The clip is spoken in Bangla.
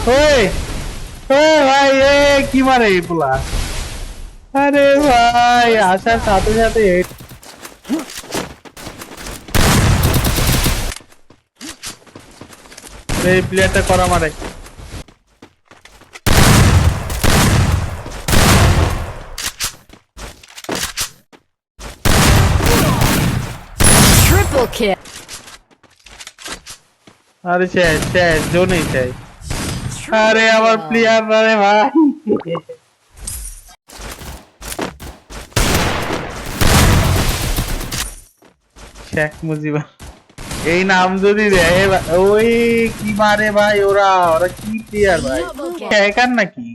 ওই ভাই কি মারে এই পোলা আরে ভাই আসার সাথে সাথে এই প্লেয়ারটা করা মারে Triple kill. আরে শেষ জোনই শেষ আরে আমার প্লেয়ার আরে ভাই শেখ মুজিব এই নাম যদি দেয় ওই কি মারে ভাই ওরা কি প্লেয়ার ভাই হ্যাকার নাকি